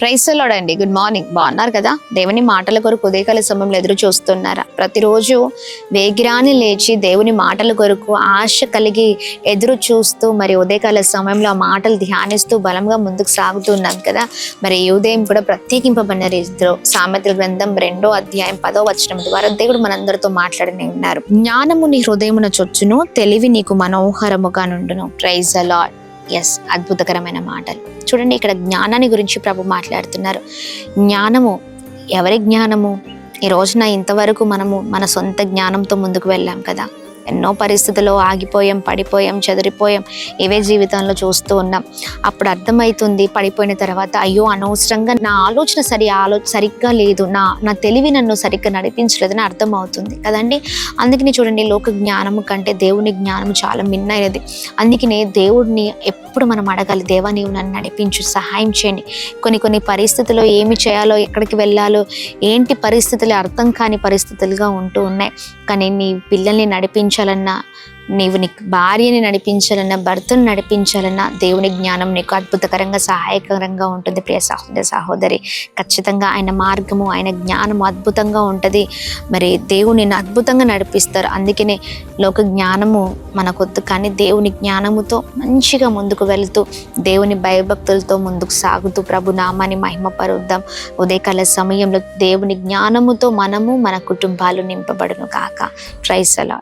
Praise the lord అండి. Good morning. బాగున్నారు కదా? దేవుని మాటల కొరకు ఉదయకాల సమయంలో ఎదురు చూస్తున్నారా? ప్రతిరోజు వేగిరాని లేచి దేవుని మాటల కొరకు ఆశ కలిగి ఎదురు చూస్తూ మరి ఉదయకాల సమయంలో ఆ మాటలు ధ్యానిస్తూ బలంగా ముందుకు సాగుతున్నాం కదా. మరి ఈ ఉదయం కూడా ప్రత్యేకింపబడిన రీతిలో సామెతల గ్రంథం 2వ అధ్యాయం 10వ వచనం ద్వారా దేవుడు మనందరితో మాట్లాడని ఉన్నారు. జ్ఞానము నీ హృదయమున చొచ్చును, తెలివి నీకు మనోహరముగా నుండును. Praise the lord. ఎస్, అద్భుతకరమైన మాటలు. చూడండి, ఇక్కడ జ్ఞానాన్ని గురించి ప్రభు మాట్లాడుతున్నారు. జ్ఞానము, ఎవరి జ్ఞానము? ఈ రోజున ఇంతవరకు మనము మన సొంత జ్ఞానంతో ముందుకు వెళ్ళాం కదా. ఎన్నో పరిస్థితుల్లో ఆగిపోయాం, పడిపోయాం, చెదిరిపోయాం. ఇవే జీవితంలో చూస్తూ ఉన్నాం. అప్పుడు అర్థమవుతుంది పడిపోయిన తర్వాత, అయ్యో అనవసరంగా నా ఆలోచన సరిగ్గా లేదు, నా తెలివి నన్ను సరిగ్గా నడిపించలేదని అర్థం అవుతుంది కదండి. అందుకని చూడండి, లోక జ్ఞానము కంటే దేవుని జ్ఞానము చాలా మిన్నైనది. అందుకనే దేవుడిని ఎప్పుడు మనం అడగాలి, దేవా నీవు నన్ను నడిపించు, సహాయం చేయండి. కొన్ని పరిస్థితుల్లో ఏమి చేయాలో, ఎక్కడికి వెళ్ళాలో, ఏంటి పరిస్థితులు అర్థం కాని పరిస్థితులుగా ఉంటూ ఉన్నాయి. కానీ నీ పిల్లల్ని నడిపించాలన్నా, నీవు నీ భార్యని నడిపించాలన్నా, భర్తను నడిపించాలన్నా దేవుని జ్ఞానం నీకు అద్భుతకరంగా సహాయకరంగా ఉంటుంది. ప్రియ సహోదర సహోదరి, ఖచ్చితంగా ఆయన మార్గము, ఆయన జ్ఞానము అద్భుతంగా ఉంటుంది. మరి దేవుని అద్భుతంగా నడిపిస్తారు. అందుకనే లోక జ్ఞానము మనకొద్దు, కానీ దేవుని జ్ఞానముతో మంచిగా ముందుకు వెళుతూ దేవుని భయభక్తులతో ముందుకు సాగుతూ ప్రభు నామాన్ని మహిమపరుద్దాం. ఉదయకాల సమయంలో దేవుని జ్ఞానముతో మనము మన కుటుంబాలు నింపబడును కాక. Praise the lord.